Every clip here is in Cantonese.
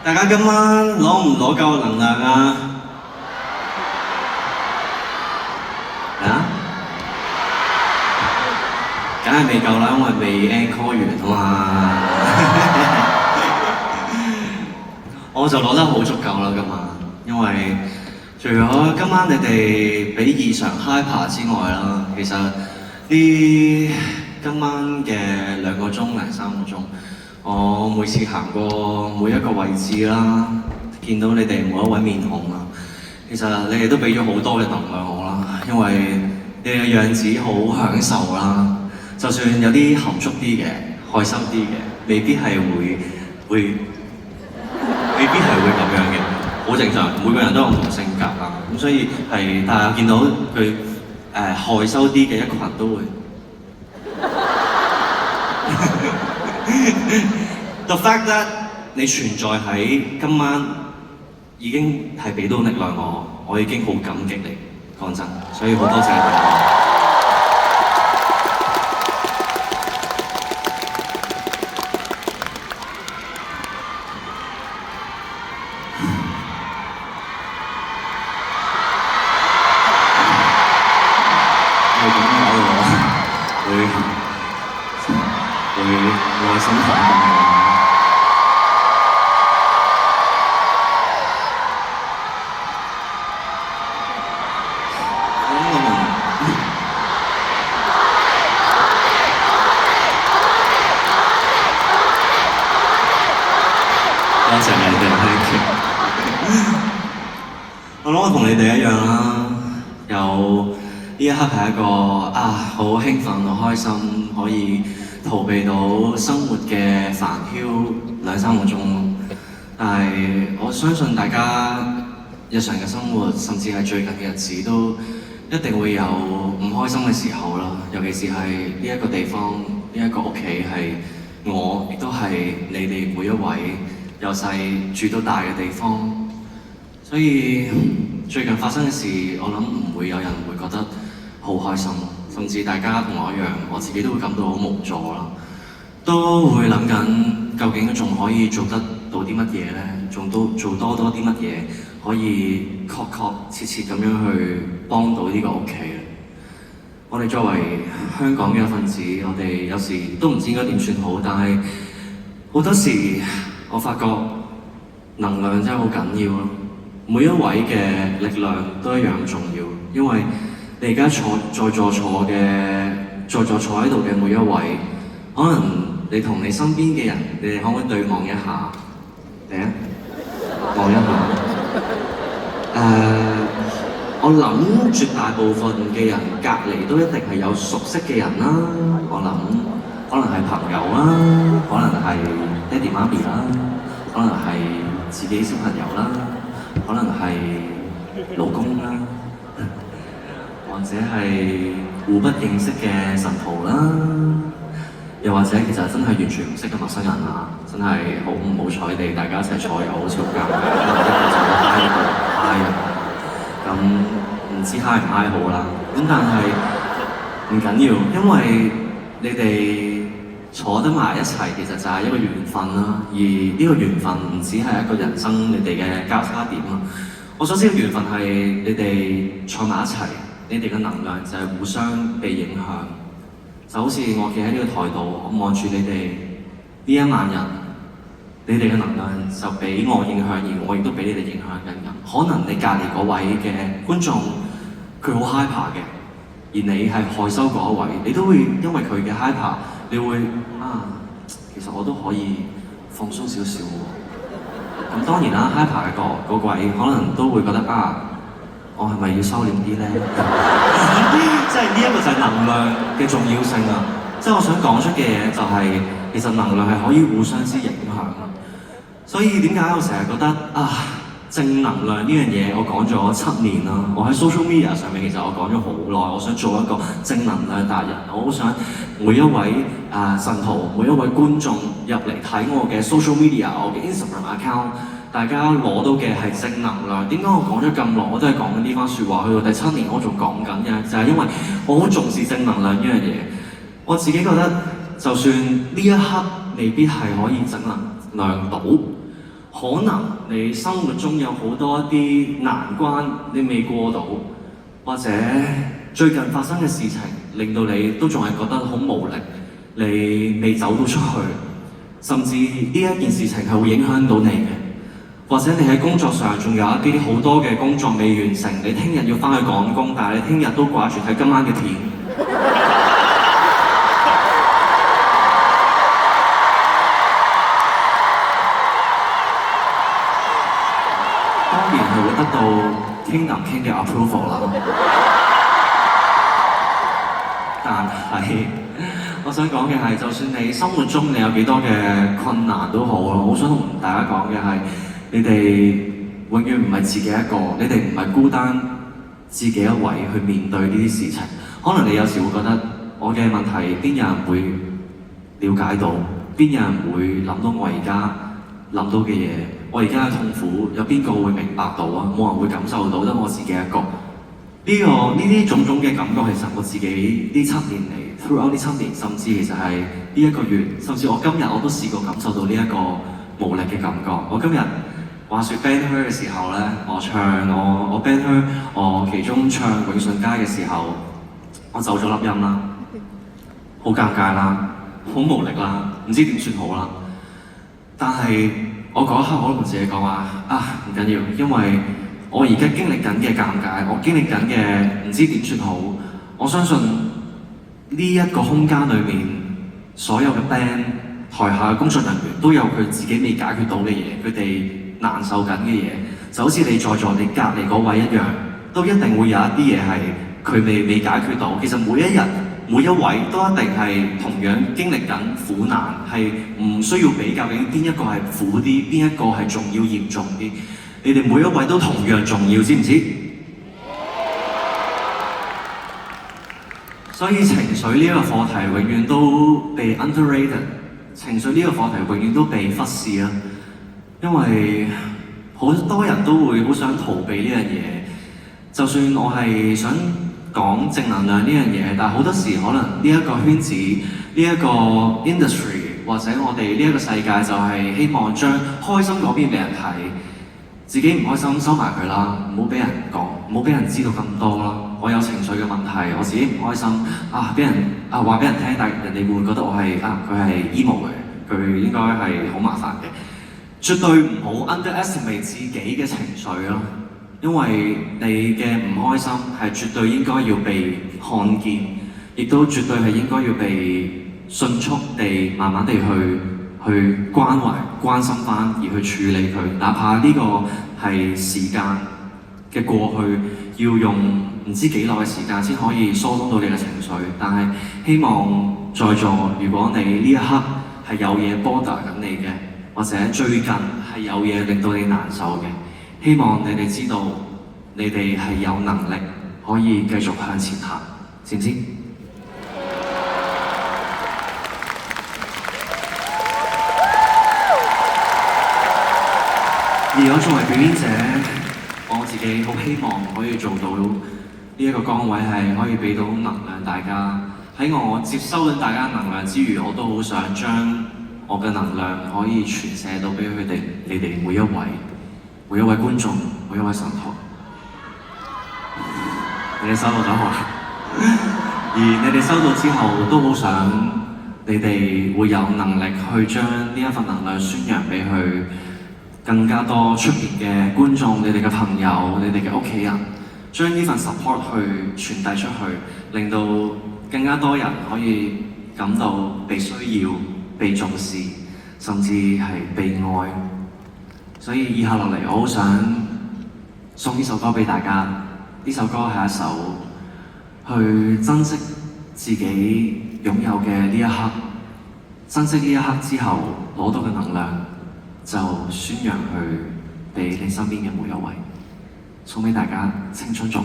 大家今晚攞唔攞夠能量啊？啊？梗係未夠啦，因為未 encore 完啊嘛。我就攞得好足夠啦今晚，因為除咗今晚你哋比異常 hyper 之外啦，其實呢今晚嘅2個鐘零3個鐘，我每次行過每一個位置啦，見到你哋每一位面孔啦，其實你哋都俾咗好多嘅能量我啦，因為你哋嘅樣子好享受啦，就算有啲含蓄啲嘅、開心啲嘅，未必係會未必係會咁樣嘅，好正常。每個人都有唔同性格啦，咁所以係，但係見到佢害羞啲嘅一群都會。The fact that 你存在喺今晚已經係俾到力量我已經好感激你，講真，所以好多謝你。內心痛痛多謝你哋 thank you 我諗我同你哋一樣啦，有呢一刻係一個好興奮、好開心，可以逃避到生活嘅煩囂2、3個鐘，但係我相信大家日常嘅生活，甚至係最近嘅日子，都一定會有唔開心嘅時候啦。尤其是係呢一個地方，呢一個屋企係我，亦都係你哋每一位由細住到大嘅地方。所以最近發生嘅事，我諗唔會有人會覺得好開心。甚至大家同我一樣，我自己都會感到好無助啦，都會諗緊究竟仲可以做得到啲乜嘢呢？仲都做多啲乜嘢可以確切咁樣去幫到呢個屋企咧？我哋作為香港嘅一份子，我哋有時都唔知應該點算好，但係好多時我發覺能量真係好緊要咯，每一位嘅力量都一樣重要，因為你而家在座坐喺度嘅每一位，可能你同你身邊嘅人，你哋可唔可以對望一下？嚟啊，望一下。我諗絕大部分嘅人隔離都一定係有熟悉嘅人啦。我諗可能係朋友啦，可能係爹哋媽咪啦，可能係自己小朋友啦，可能係老公啦。或者係互不認識嘅神徒啦，又或者其實真係完全唔識嘅陌生人啦，真係好唔好彩地，大家一齊坐又好似好尷尬，一個就嗨啊，咁唔知嗨唔嗨好啦。咁但係唔緊要，因為你哋坐得埋一齊，其實就係一個緣分啦。而呢個緣分唔止係一個人生你哋嘅交叉點啦。我所知嘅緣分係你哋坐埋一齊。你哋嘅能量就係互相被影響，就好似我企喺呢個台度，我望住你哋呢1萬人，你哋嘅能量就俾我影響，而我亦都俾你哋影響緊。可能你隔離嗰位嘅觀眾，佢好 hyper 嘅，而你係害羞嗰一位，你都會因為佢嘅 hyper，你會其實我都可以放鬆少少喎。咁當然啦 ，hyper 嘅嗰位可能都會覺得我係咪要收斂啲咧？即係呢一個就係能量嘅重要性啊！即係我想講出嘅嘢就係，其實能量係可以互相之影響啊！所以點解我成日覺得正能量呢樣嘢，我講咗7年啦。我喺 social media 上面其實我講咗好耐，我想做一個正能量達人。我好想每一位神徒、每一位觀眾入嚟睇我嘅 social media、我嘅 Instagram account。大家攞到嘅係正能量。點解我講咗咁耐，我都係講緊呢番説話？去到第7年，我仲講緊嘅，就係因為我好重視正能量呢樣嘢。我自己覺得，就算呢一刻未必係可以正能量到，可能你生活中有好多一啲難關你未過到，或者最近發生嘅事情令到你都仲係覺得好無力，你未走到出去，甚至呢一件事情係會影響到你嘅，或者你喺工作上仲有一啲好多嘅工作未完成，你聽日要翻去趕工，但係你聽日都掛住睇今晚嘅片。當然係會得到傾南傾嘅 approval 啦。但係我想講嘅係，就算你生活中你有幾多嘅困難都好咯，我想同大家講嘅係，你哋永遠唔係自己一個，你哋唔係孤單自己一位去面對呢啲事情。可能你有時會覺得我嘅問題邊有人會了解到，邊有人會諗到我而家諗到嘅嘢，我而家嘅痛苦有邊個會明白到啊？冇人會感受到，得我自己一個。呢啲種種嘅感覺，其實我自己呢7年嚟 throughout 呢7年，甚至其實係呢1個月，甚至我今日我都試過感受到呢一個無力嘅感覺。我今日話説 band her 嘅時候咧，我 band her 我其中唱永順街嘅時候，我走咗粒音啦，好尷尬啦，好無力啦，唔知點算好啦。但係我嗰一刻我都同自己講話啊，唔緊要，因為我而家經歷緊嘅尷尬，我經歷緊嘅唔知點算好。我相信呢一個空間裏面，所有嘅 band 台下嘅工作人員都有佢自己未解決到嘅嘢，佢哋難受緊嘅嘢，就好似你在座你隔離嗰位一樣，都一定會有一啲嘢係佢未解決到。其實每一日每一位都一定係同樣經歷緊苦難，係唔需要比較究竟邊一個係苦啲，邊一個係仲要嚴重啲。你哋每一位都同樣重要，知唔知？所以情緒呢一個課題永遠都被 underrated， 情緒呢個課題永遠都被忽視啦。因為好多人都會好想逃避呢樣嘢，就算我係想講正能量呢樣嘢，但係好多時可能呢一個圈子、呢一個 industry 或者我哋呢一個世界就係希望將開心嗰邊俾人睇。自己唔開心收埋佢啦，唔好俾人講，唔好俾人知道咁多啦。我有情緒嘅問題，我自己唔開心啊，俾人啊話俾人聽，但係人哋會覺得我係佢係 emo 嘅，佢應該係好麻煩嘅。絕對唔好 underestimate 自己嘅情緒咯，因為你嘅唔開心係絕對應該要被看見，亦都絕對係應該要被迅速地、慢慢地去關懷、關心返，而去處理佢。哪怕呢個係時間嘅過去，要用唔知幾耐嘅時間先可以疏通到你嘅情緒。但係希望在座，如果你呢一刻係有嘢 bother 緊你嘅，或者最近係有嘢令到你難受嘅，希望你哋知道，你哋係有能力可以繼續向前行，知唔知？而我作為表演者，我自己好希望可以做到呢一個崗位，係可以俾到能量大家。喺我接收緊大家能量之餘，我都好想將我嘅能量可以傳射到俾你哋每一位觀眾，每一位神徒。你哋收到咗好啦，而你哋收到之後，都好想你哋會有能力去將呢一份能量宣揚俾佢。更加多出面嘅觀眾、你哋嘅朋友、你哋嘅屋企人，將呢份 support 去傳遞出去，令到更加多人可以感到被需要、被重視，甚至係被愛。所以以下落嚟，我好想送呢首歌俾大家。呢首歌係一首去珍惜自己擁有嘅呢一刻，珍惜呢一刻之後攞到嘅能量。就宣揚去俾你身邊嘅每一位，送俾大家青春頌。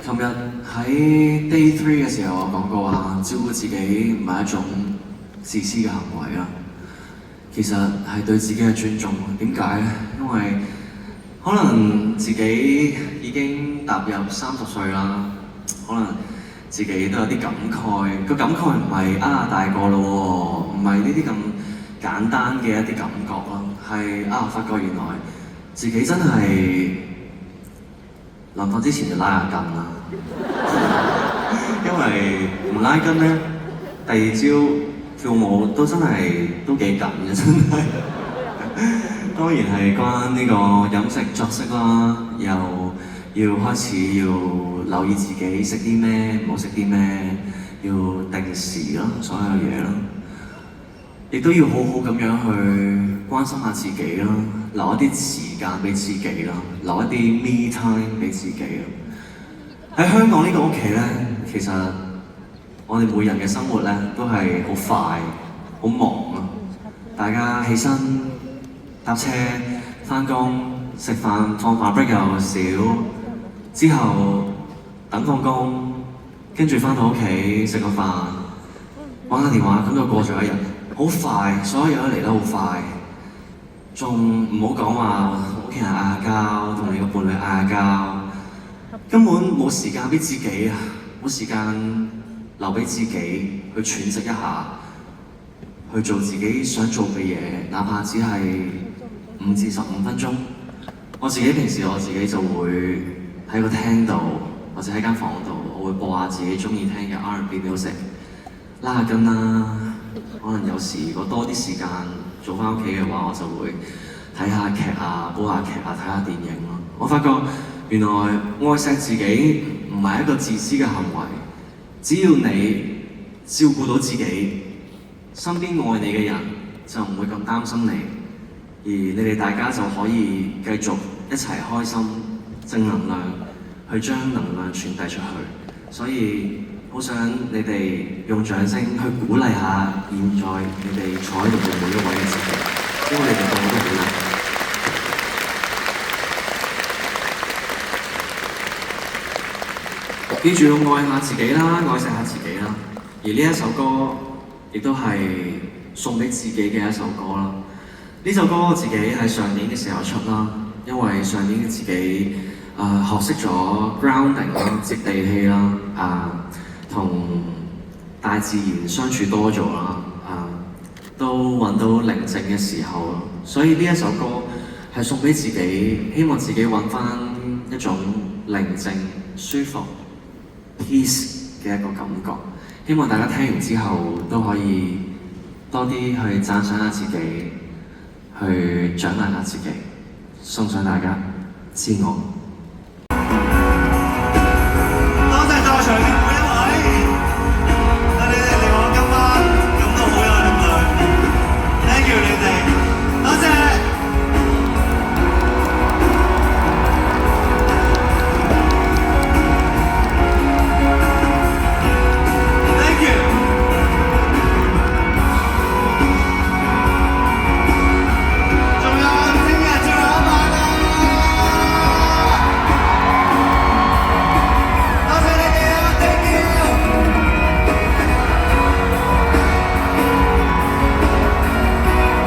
琴日喺 Day 3嘅時候，我講過話，照顧自己唔係一種自私嘅行為啦，其實係對自己嘅尊重。點解咧？因為可能自己已經踏入30歲啦，可能自己都有啲感慨。個感慨唔係大個咯喎，唔係呢啲咁簡單嘅一啲感覺咯，係啊，發覺原來自己真係臨瞓之前要拉下筋啦，因為唔拉筋咧，第二朝跳舞都真係都幾緊嘅，真係。當然係關呢個飲食作息啦，又要開始要留意自己食啲咩，唔好食啲咩，要定時咯，所有嘢咯。亦都要好好咁樣去關心下自己啦，留一啲時間俾自己啦，留一啲 me time 俾自己啦。喺香港呢個屋企咧，其實我哋每人嘅生活咧都係好快、好忙啊！大家起身、搭車、返工、食飯、放飯 break 又少，之後等放工，跟住返到屋企食個飯，玩下電話，咁就過咗一日。好快，所有嘢都嚟得好快，仲唔好講話屋企人嗌下交，同你個伴侶嗌下交，根本冇時間俾自己啊，冇時間留俾自己去喘息一下，去做自己想做嘅嘢，哪怕只係5至15分鐘。我自己平時我自己就會喺個廳度，或者喺間房度，我會播下自己中意聽嘅 R&B music， 拉下筋啦。可能有時如果多啲時間做返屋企嘅話，我就會睇下劇啊、煲下劇啊、睇下電影咯。我發覺原來愛錫自己唔係一個自私嘅行為，只要你照顧到自己，身邊愛你嘅人就唔會咁擔心你，而你哋大家就可以繼續一齊開心、正能量去將能量傳遞出去。所以好想你哋用掌聲去鼓勵下現在你哋坐喺度嘅每一位嘅自己，因為你哋個個都好叻。記住要愛下自己啦，愛惜下自己啦。而呢一首歌亦都係送俾自己嘅一首歌啦。呢首歌我自己喺上年嘅時候出啦，因為上年嘅自己學識咗 grounding 啦，接地氣啦，同大自然相處多咗啦，都揾到寧靜嘅時候，所以呢一首歌係送俾自己，希望自己揾翻一種寧靜、舒服、peace 嘅一個感覺。希望大家聽完之後都可以多啲去讚賞下自己，去獎勵下自己，送上大家知我。